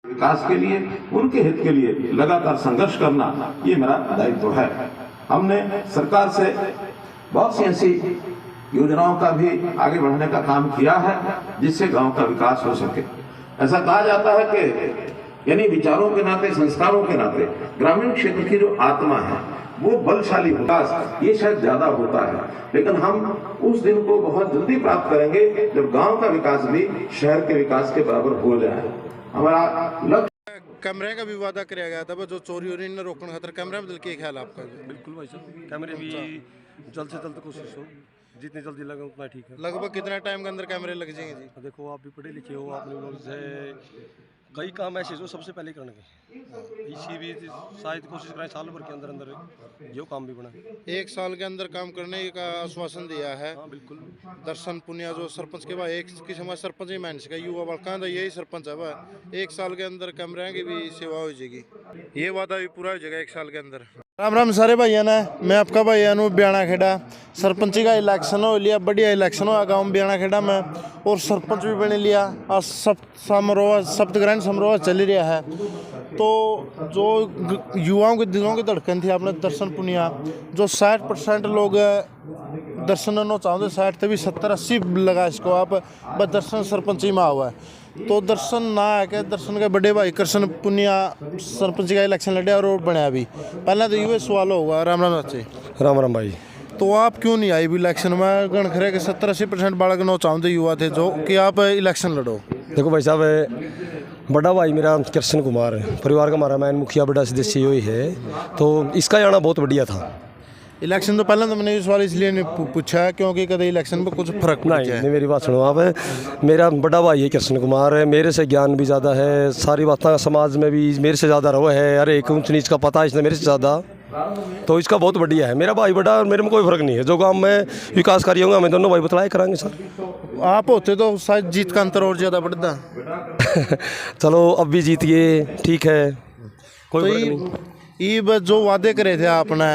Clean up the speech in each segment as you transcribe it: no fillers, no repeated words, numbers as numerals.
विकास के लिए, उनके हित के लिए लगातार संघर्ष करना ये मेरा दायित्व है। हमने सरकार से बहुत सी ऐसी योजनाओं का भी आगे बढ़ाने का काम किया है जिससे गांव का विकास हो सके। ऐसा कहा जाता है कि यानी विचारों के नाते, संस्कारों के नाते ग्रामीण क्षेत्र की जो आत्मा है वो बलशाली विकास ये शायद ज्यादा होता है, लेकिन हम उस दिन को बहुत जल्दी प्राप्त करेंगे जब गांव का विकास भी शहर के विकास के बराबर हो जाए। हमारा लक्ष्य कैमरे का भी वादा किया गया था, जो चोरी वोरी न रोकने खातर कैमरे में क्या ख्याल आपका? बिल्कुल भाई साहब, कैमरे भी जल्द से जल्द कोशिश हो, जितनी जल्दी लगे उतना ठीक है। लगभग कितना टाइम के अंदर कैमरे लग जाएंगे जी? देखो आप भी पढ़े लिखे हो, आपने लोग से कई काम ऐसे जो सबसे पहले करने के, इसी भी शायद कोशिश करें साल भर के अंदर अंदर जो काम भी बना। 1 साल के अंदर काम करने का आश्वासन दिया है। हाँ बिल्कुल। दर्शन पुनिया जो सरपंच के बाद एक किस्म का सरपंच ही मान सका, युवा बड़का तो यही सरपंच है वह 1 साल के अंदर कैमरे की भी सेवा हो जाएगी, ये वादा भी पूरा हो जाएगा 1 साल के अंदर। राम राम सारे भाइयों ने, मैं आपका भाई अनूप ब्याणा खेड़ा। सरपंची का इलेक्शन हो लिया, बढ़िया इलेक्शन हुआ गाँव ब्याणा खेड़ा में, और सरपंच भी बने लिया। आज सप्तग्रहण समारोह चल रहा है। तो जो युवाओं के दिलों की धड़कन थी आपने दर्शन पुनिया, जो 60% लोग दर्शन नो चाहते, 60 से भी 70-80 लगा इसको आप, बस दर्शन सरपंची में हुआ है। तो दर्शन ना है कि दर्शन के बड़े भाई कृष्ण पुनिया सरपंच का इलेक्शन लड़े और बनया भी। पहले तो ये सवाल होगा। राम राम बच्चे। राम राम भाई। तो आप क्यों नहीं आई भी इलेक्शन में? गणखरे के 70-80% बालक नो चाहते युवा थे जो कि आप इलेक्शन लड़ो। देखो भाई साहब, बड़ा भाई मेरा कृष्ण कुमार है, परिवार का हमारा मैन मुखिया बड़ा सदस्य ही है, तो इसका आना बहुत बढ़िया था। इलेक्शन तो पहले तो मैंने ये सवाल इसलिए नहीं पूछा क्योंकि कभी इलेक्शन में कुछ फर्क नहीं, मेरी बात सुनो आप। मेरा बड़ा भाई है कृष्ण कुमार है, मेरे से ज्ञान भी ज़्यादा है, सारी बातें समाज में भी मेरे से ज़्यादा रहो है, अरे एक ऊंच नीच का पता है इसने मेरे से ज़्यादा, तो इसका बहुत बढ़िया है। मेरा भाई बड़ा, मेरे में कोई फर्क नहीं है। जो काम में विकास कार्य होंगे हमें दोनों भाई बतलाए कराएंगे सर। आप होते तो शायद जीत का अंतर और ज़्यादा बढ़ता। चलो अब भी जीत गए, ठीक है, कोई तो फर्क नहीं। ये बस जो वादे करे थे आपने,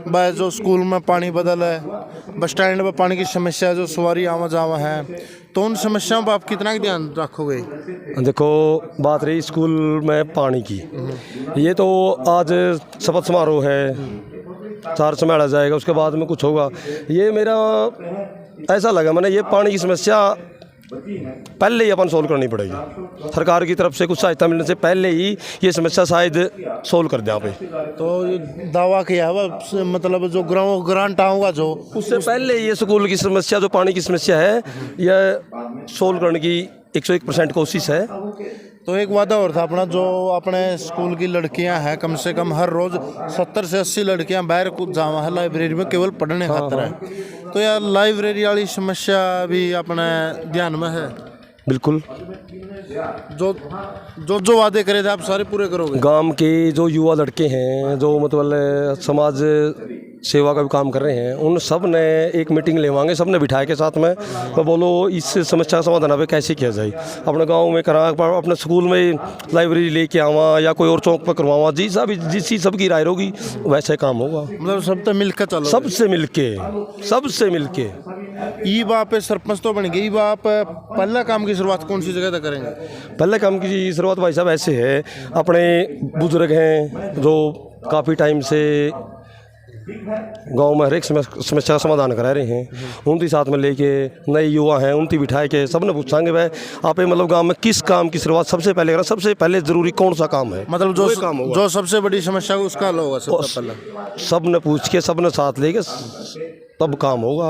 बस जो स्कूल में पानी बदल है, बस स्टैंड पर पानी की समस्या, जो सवारी आवा जावा है, तो उन समस्याओं पर आप कितना ध्यान रखोगे? देखो बात रही स्कूल में पानी की, ये तो आज शपथ समारोह है, 4 संभाला जाएगा, उसके बाद में कुछ होगा। ये मेरा ऐसा लगा मैंने, ये पानी की समस्या पहले ही अपन सोल्व करनी पड़ेगी। सरकार की तरफ से कुछ सहायता मिलने से पहले ही ये समस्या शायद सोल्व कर दें यहाँ पे। तो दावा किया है मतलब जो ग्रांट आऊँगा जो उससे पहले ये स्कूल की समस्या, जो पानी की समस्या है, यह सोल्व करने की 101% कोशिश है। तो एक वादा और था अपना, जो अपने स्कूल की लड़कियां हैं कम से कम हर रोज 70 से 80 लड़कियां बाहर कुछ जावा है लाइब्रेरी में केवल पढ़ने खातर है। तो यार लाइब्रेरी वाली समस्या भी अपने ध्यान में है। बिल्कुल, जो वादे करे थे आप सारे पूरे करोगे? गांव के जो युवा लड़के हैं, जो मतलब समाज सेवा का भी काम कर रहे हैं, उन सब ने एक मीटिंग लेवाएंगे, सब ने बिठाए के साथ में, तो बोलो इस समस्या का समाधान पे कैसे किया जाए। अपने गांव में करा, अपने स्कूल में लाइब्रेरी लेके आवा या कोई और चौक पर करवावा, जिस सबकी राय होगी वैसे काम होगा। मतलब सब तो मिलकर चलो, सबसे मिलके। ई बाप सरपंच तो बन गई, बाप पहला काम की शुरुआत कौन सी जगह तक करेंगे? पहले काम की शुरुआत भाई साहब ऐसे है, अपने बुजुर्ग हैं जो काफ़ी टाइम से गांव में हर एक समस्या का समाधान करा रहे हैं, उनके साथ में लेके नए युवा हैं उनकी बिठाए के सब ने पूछाएंगे भाई आप मतलब गांव में किस काम की शुरुआत सबसे पहले करा, सबसे पहले ज़रूरी कौन सा काम है, मतलब जो सबसे बड़ी समस्या है उसका हल होगा सबसे पहले। सब ने पूछ के, सब ने साथ लेके तब काम होगा।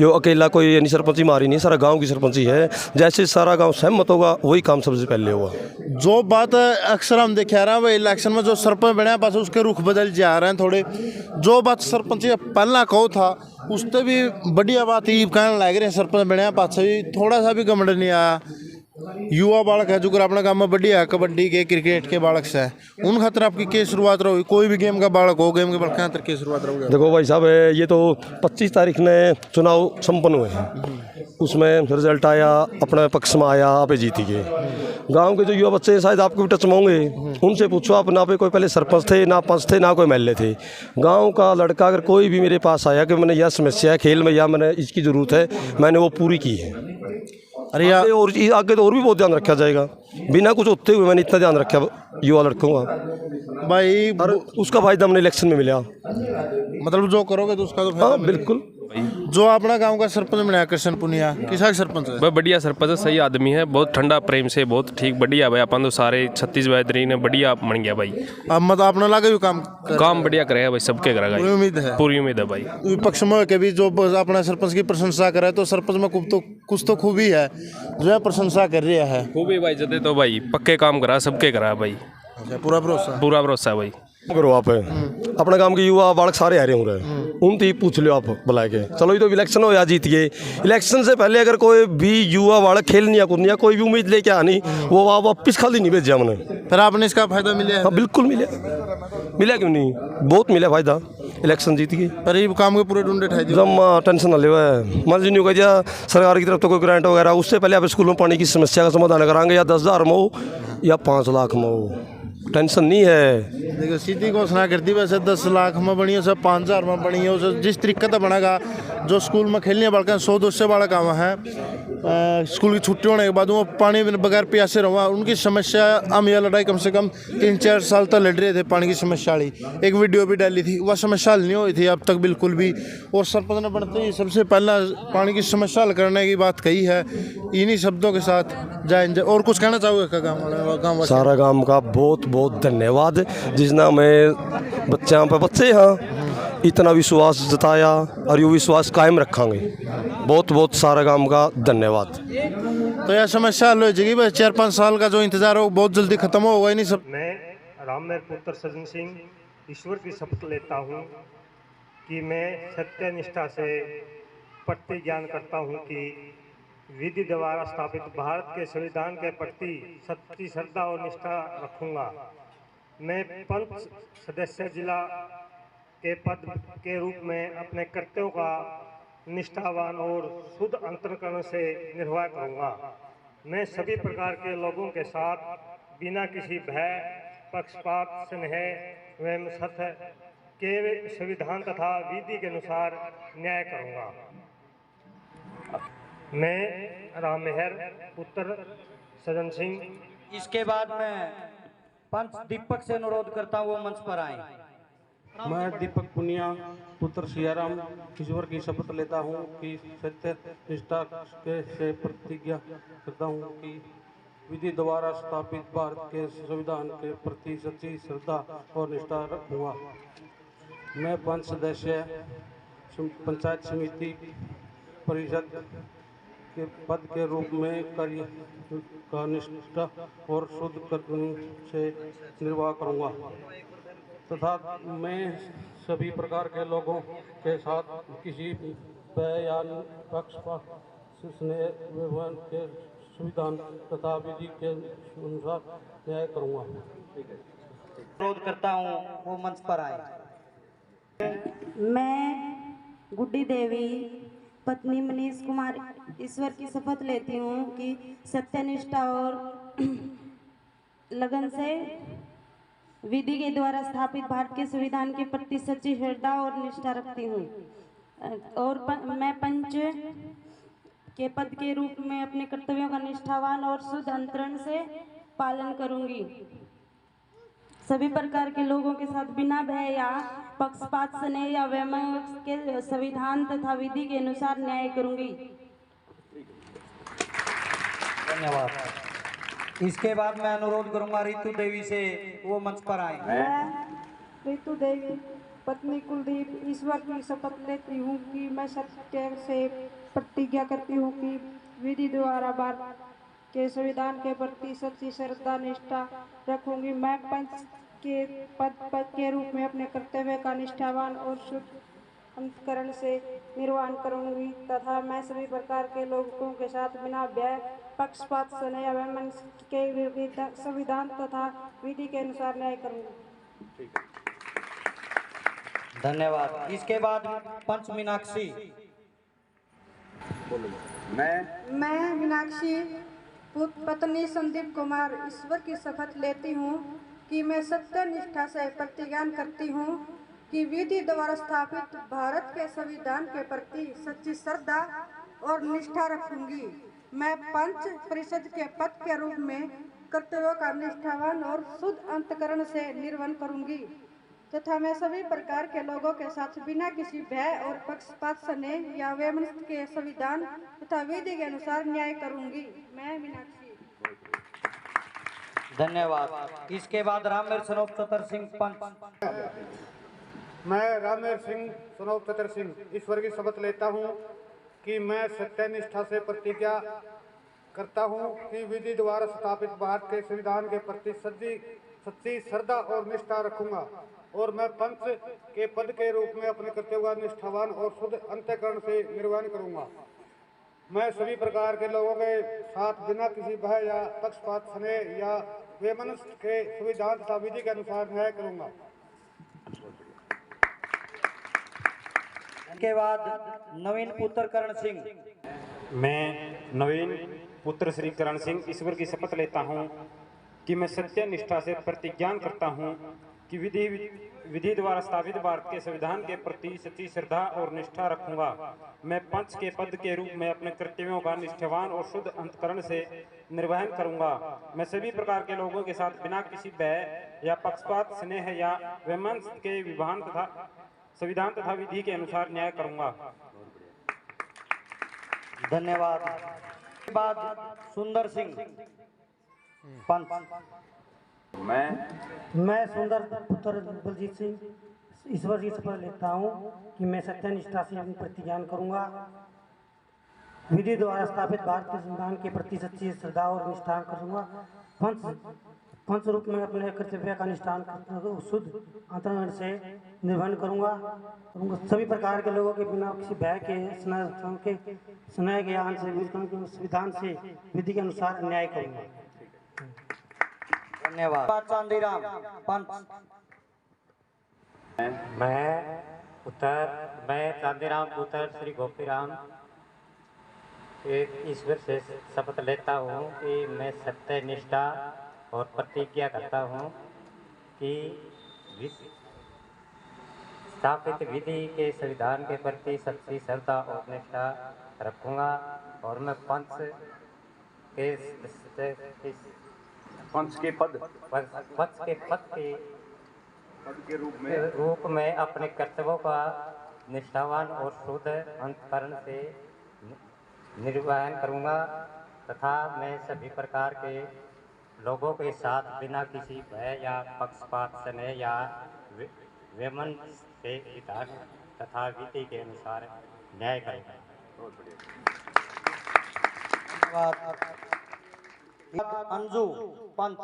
यो अकेला कोई यानी सरपंची मारी नहीं, सारा गांव की सरपंची है, जैसे सारा गांव सहमत होगा वही काम सबसे पहले होगा। जो बात अक्सर हम देखे रहे हैं वही इलेक्शन में जो सरपंच बने बस उसके रुख बदल जा रहे हैं थोड़े। जो बात सरपंच पहला कहो था उससे भी बढ़िया बात ये कहने लग रहे हैं, सरपंच बने पास भी थोड़ा सा भी घमंड नहीं आया। युवा बालक है जो अपने गाँव में बढ़िया है, कबड्डी के क्रिकेट के बालक से उन खातर आपकी क्या शुरुआत रहोगी? कोई भी गेम का बालक हो, गेम के बालक खातर क्या शुरुआत रहोगी? देखो भाई साहब, ये तो 25 तारीख ने चुनाव संपन्न हुए हैं, उसमें रिजल्ट आया, अपने पक्ष में आया, आप जीती गए। गांव के जो युवा बच्चे शायद आपको भी टच में होंगे, उनसे पूछो आप, ना पे कोई पहले सरपंच थे, ना पंच थे, ना कोई एमएलए थे। गांव का लड़का अगर कोई भी मेरे पास आया कि मैंने यह समस्या है खेल में या मैंने इसकी ज़रूरत है, मैंने वो पूरी की है। अरे यार आगे तो और भी बहुत ध्यान रखा जाएगा। बिना कुछ होते हुए मैंने इतना ध्यान रखा युवा लड़कों का। भाई और उसका फायदा हमने इलेक्शन में मिला। मतलब जो करोगे तो उसका तो फायदा हाँ मिलेगा। बिल्कुल। जो अपना गांव का सरपंच बनाया कृष्ण पुनिया, किसा का सरपंच है? बहुत बढ़िया सरपंच है, सही आदमी है, बहुत ठंडा प्रेम से, बहुत ठीक बढ़िया भाई। अपन तो सारे छत्तीसगढ़ दरी ने बढ़िया बन गया भाई। अब मतलब अपना लागे भी काम काम बढ़िया करेगा भाई, सबके करेगा पूरी उम्मीद है। पूरी उम्मीद है भाई। विपक्ष में के भी जो अपना सरपंच की प्रशंसा करे तो सरपंच में कुछ तो खूबी है जो है प्रशंसा कर रहा है। खूबी भाई जदे तो भाई पक्के काम करा, सबके करा भाई, अच्छा, पूरा भरोसा है भाई। करो आप अपने काम के युवा बालक सारे आ रहे हो रहे उनसे ही पूछ लो आप बुला के। चलो ये तो इलेक्शन हो या जीत गए, इलेक्शन से पहले अगर कोई भी युवा बालक खेलनी या कूदनी या कोई भी उम्मीद लेके आनी, वो आप वापिस खाली नहीं भेजा हमने। फिर आपने इसका फायदा मिला है? हाँ बिल्कुल मिला क्यों नहीं, बहुत मिला फायदा। इलेक्शन जीत गए पर ये काम के पूरे ढूंढे ठाई दिए। जमा टेंशन ना ले मन जी नहीं कह दिया सरकार की तरफ तो कोई ग्रांट वगैरह, उससे पहले आप स्कूल में पानी की समस्या का समाधान कराएंगे, या 10,000 में हो या 5 लाख में हो, टेंशन नहीं है। देखो सीधी घोषणा कर दी, वैसे 10 लाख में बनी है, सब 5,000 में बनी है। उसे जिस तरीके से बनेगा, जो स्कूल में खेलने बालक 100-200 बालक आवा है स्कूल की छुट्टी होने के बाद वो पानी बगैर प्यासे रहा, उनकी समस्या हम यह लड़ाई कम से कम 3-4 साल तक लड़ रहे थे पानी की समस्या वाली। एक वीडियो भी डाली थी, वह समस्या हल नहीं हुई थी अब तक बिल्कुल भी। और सरपंच ने बढ़ते ही सबसे पहला पानी की समस्या हल करने की बात कही है। इन्हीं शब्दों के साथ जय। और कुछ कहना चाहोगे गाँव सारा गांव का बहुत बहुत धन्यवाद, जिसने हमें बच्चे हैं इतना विश्वास जताया और ये विश्वास कायम रखेंगे। बहुत बहुत सारा गांव का धन्यवाद। तो यह समस्या हल हो जाएगी बस, 4-5 साल का जो इंतजार हो बहुत जल्दी खत्म होगा। ही नहीं सब मैं राममेर पुत्र सज्जन सिंह ईश्वर की शपथ लेता हूँ कि मैं सत्य निष्ठा से प्रतिज्ञान करता हूँ कि विधि द्वारा स्थापित भारत के संविधान के प्रति सच्ची श्रद्धा और निष्ठा रखूँगा। मैं पंच सदस्य जिला के पद के रूप में अपने कर्तव्यों का निष्ठावान और शुद्ध अंतःकरण से निर्वाह करूँगा। मैं सभी प्रकार के लोगों के साथ बिना किसी भय, पक्षपात, स्नेह एवं सत्य के संविधान तथा विधि के अनुसार न्याय करूँगा। मैं राममेहर पुत्र सज्जन सिंह। इसके बाद मैं पंच दीपक से अनुरोध करता हूँ वो मंच पर आए। मैं दीपक पुनिया पुत्र सियाराम ईश्वर की शपथ लेता हूँ कि सत्य निष्ठा से प्रतिज्ञा करता हूँ कि विधि द्वारा स्थापित भारत के संविधान के प्रति सच्ची श्रद्धा और निष्ठा रखूँगा। मैं 5 सदस्य पंचायत समिति परिषद के पद के रूप में कार्य का निष्ठा और शुद्ध कर्तव्य से निर्वाह करूँगा तथा मैं सभी प्रकार के लोगों के साथ किसी भय या पक्षपात स्नेह व्यवहार के संविधान तथा विधि के अनुसार न्याय करूँगा। अनुरोध करता हूँ वो मंच पर आए। मैं गुड्डी देवी पत्नी मनीष कुमार ईश्वर की शपथ लेती हूँ कि सत्यनिष्ठा और लगन से विधि के द्वारा स्थापित भारत के संविधान के प्रति सच्ची श्रद्धा और निष्ठा रखती हूँ और मैं पंच के पद के रूप में अपने कर्तव्यों का निष्ठावान और शुद्ध अंतरण से पालन करूँगी। सभी प्रकार के लोगों के साथ बिना भय या पक्षपात स्नेह या वैमनस्य के संविधान तथा विधि के अनुसार न्याय करूँगी। धन्यवाद। इसके बाद मैं अनुरोध करूंगा रितु देवी से वो मंच पर आए। मैं रितु देवी पत्नी कुलदीप ईश्वर की शपथ लेती हूँ कि मैं सत्य से प्रतिज्ञा करती हूँ कि विधि द्वारा भारत के संविधान के प्रति सच्ची श्रद्धा निष्ठा रखूंगी। मैं पंच के पद के रूप में अपने कर्तव्य का निष्ठावान और शुद्ध अंतःकरण से निर्वहन करूंगी तथा मैं सभी प्रकार के लोगों के साथ बिना भय पक्षपात स्नेह एवं के संविधान तथा विधि के अनुसार न्याय करूंगी। धन्यवाद। इसके बाद पंच मीनाक्षी। मैं मीनाक्षी पत्नी संदीप कुमार ईश्वर की शपथ लेती हूँ कि मैं सत्य निष्ठा से प्रतिज्ञा करती हूँ कि विधि द्वारा स्थापित भारत के संविधान के प्रति सच्ची श्रद्धा और निष्ठा रखूंगी मैं पंच परिषद के पद के रूप में कर्तव्यों का निष्ठावान और शुद्ध अंतकरण से निर्वहन करूंगी तथा मैं सभी प्रकार के लोगों के साथ बिना किसी भय और पक्षपात स्नेह या वैमनस्य के संविधान तथा विधि के अनुसार न्याय करूंगी। मैं मीनाक्षी। धन्यवाद। इसके बाद रामवीर सनोप चतर सिंह पंच। मैं रामवीर सिंह सनोप चतर सिंह ईश्वर की शपथ लेता हूँ कि मैं सत्यनिष्ठा से प्रतिज्ञा करता हूँ कि विधि द्वारा स्थापित भारत के संविधान के प्रति सच्ची श्रद्धा और निष्ठा रखूंगा और मैं पंच के पद के रूप में अपने कर्तव्य का निष्ठावान और शुद्ध अंतःकरण से निर्वहन करूंगा। मैं सभी प्रकार के लोगों के साथ बिना किसी भय या पक्षपात स्नेह या वैमनस्य के संविधान तथा विधि के अनुसार न्याय करूंगा। इसके बाद नवीन पुत्र करण सिंह। मैं नवीन पुत्र श्री करण सिंह ईश्वर की शपथ लेता हूँ कि मैं सत्य निष्ठा से प्रतिज्ञान करता हूँ कि विधि द्वारा स्थापित भारत के संविधान के प्रति सच्ची श्रद्धा और निष्ठा रखूंगा। मैं पंच के पद के रूप में अपने कर्तव्यों का निष्ठावान और शुद्ध अंतकरण से निर्वहन करूंगा। मैं सभी प्रकार के लोगों के साथ बिना किसी भय या पक्षपात स्नेह या वैमनस्य के विधान तथा संविधान तथा विधि के अनुसार न्याय करूंगा। धन्यवाद। इसके बाद सुंदर सिंह पंच। मैं सुंदर पुत्र बलजीत सिंह ईश्वर की शपथ लेता हूँ कि मैं सत्यनिष्ठा से अपनी प्रतिज्ञान करूँगा, विधि द्वारा स्थापित भारत के संविधान के प्रति सच्ची श्रद्धा और निष्ठा करूँगा, पंच रूप में अपने कर्तव्य का निष्ठान शुद्ध अंतःकरण से निर्वहन करूँगा। सभी प्रकार के लोगों के बिना किसी भय के स्नेह ज्ञान से संविधान से विधि के अनुसार न्याय करूँगा। धन्यवाद। चांदीराम पंच। मैं चांदीराम पुत्र श्री गोपीराम ईश्वर से शपथ लेता हूँ कि मैं सत्य निष्ठा और प्रतिज्ञा करता हूँ कि स्थापित विधि के संविधान के प्रति सच्ची श्रद्धा और निष्ठा रखूँगा और मैं पंच के पद के रूप में अपने कर्तव्यों का निष्ठावान और शुद्ध अंतःकरण से निर्वहन करूंगा तथा मैं सभी प्रकार के लोगों के साथ बिना किसी भय या पक्षपात स्नेह या वैमनस्य के विधान तथा विधि के अनुसार न्याय करूंगा। अंजू पंच।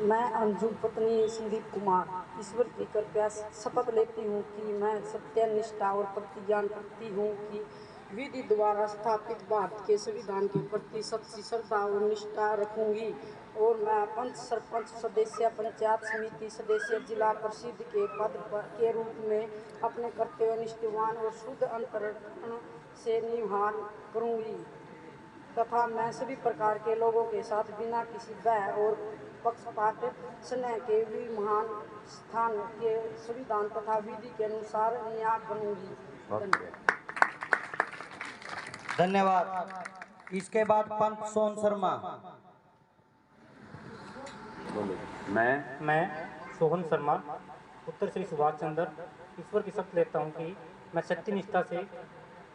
मैं अंजू पत्नी संदीप कुमार ईश्वर की कृपया शपथ लेती हूँ कि मैं सत्यनिष्ठा और प्रतिज्ञा करती हूँ कि विधि द्वारा स्थापित भारत के संविधान के प्रति सच्ची श्रद्धा और निष्ठा रखूंगी और मैं पंच सरपंच सदस्य पंचायत समिति सदस्य जिला परिषद के पद के रूप में अपने कर्तव्य निष्ठावान और शुद्ध अंतःकरण से निर्वहन करूंगी तथा मैं सभी प्रकार के लोगों के साथ बिना किसी भय और पक्षपात स्नेह के भी महान स्थान के संविधान तथा विधि के अनुसार न्याय करूंगी। धन्यवाद। इसके बाद पंच सोन शर्मा। मैं सोहन शर्मा पुत्र श्री सुभाष चंद्र ईश्वर की शपथ लेता हूँ कि मैं सत्यनिष्ठा से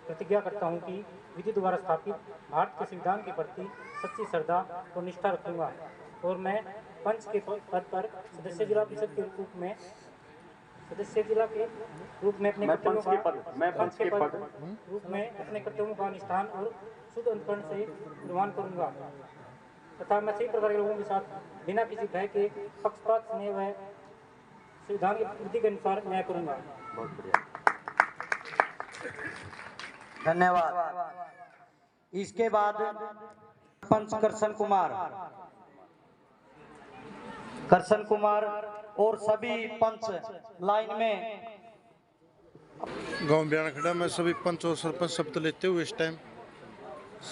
प्रतिज्ञा करता हूँ कि विधि द्वारा स्थापित भारत के संविधान के प्रति सच्ची श्रद्धा और निष्ठा रखूंगा और मैं पंच के पद पर सदस्य जिला परिषद के रूप में अपने कर्तव्यों का निष्ठान और शुद्ध अंतःकरण से निर्वहन करूंगा तथा मैं सभी प्रकार के लोगों के साथ बिना किसी भय के पक्षपात स्नेह व संविधान की विधि के अनुसार न्याय करूंगा। धन्यवाद। इसके बाद पंच करसन कुमार और सभी पंच लाइन में। गांव बयाना खड़ा में सभी पंच और सरपंच शपथ लेते हुए इस टाइम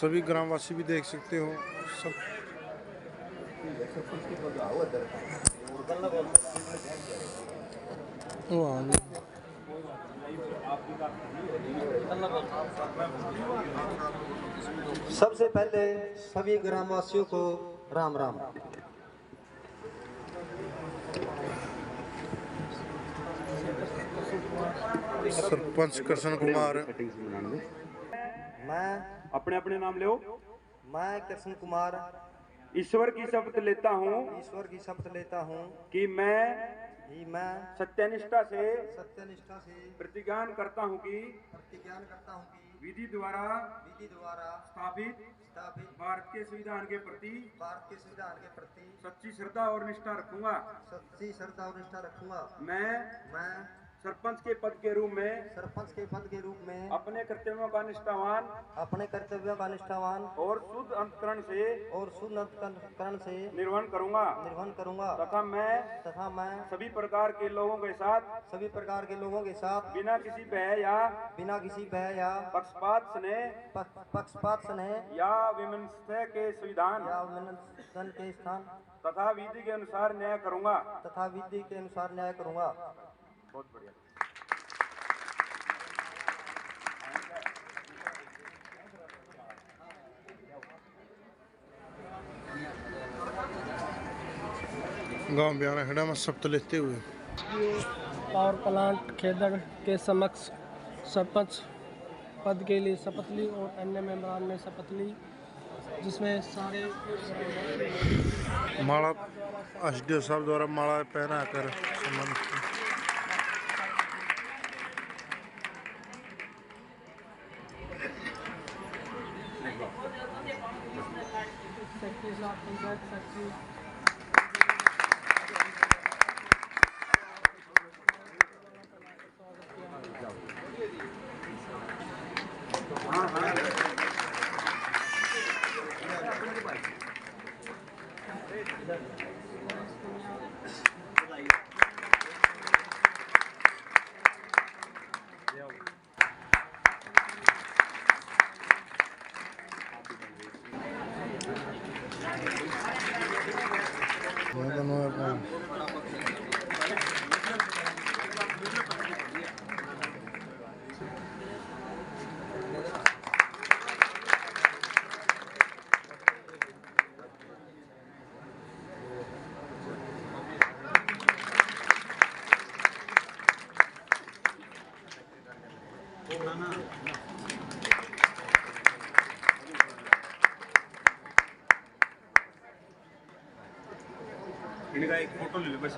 सभी ग्रामवासी भी देख सकते हो सब सबसे पहले सभी ग्रामवासियों को राम राम। सरपंच कृष्ण कुमार। मैं अपने अपने नाम लो। मैं कृष्ण कुमार ईश्वर की शपथ लेता हूँ ईश्वर की शपथ लेता हूँ कि मैं सत्यनिष्ठा से प्रतिज्ञान करता हूँ कि विधि द्वारा स्थापित भारत के संविधान के प्रति सच्ची श्रद्धा और निष्ठा रखूंगा। मैं सरपंच के पद के रूप में अपने कर्तव्यों का निष्ठावान और शुद्ध अंतःकरण से निर्वहन करूंगा तथा मैं सभी प्रकार के लोगों के साथ बिना किसी भय या पक्षपात स्नेह या विमनस्यता के संविधान तथा विधि के अनुसार न्याय करूंगा। बहुत बढ़िया। गांव बयाना हेड़ा में शपथ लेते हुए पावर प्लांट खेदड़ के समक्ष सरपंच पद के लिए शपथ ली और अन्य मेंबरान ने शपथ ली, जिसमें सारे माला एसडीओ साहब द्वारा माला पहना कर सम्मानित किया। इनका एक फोटो ले लो बस।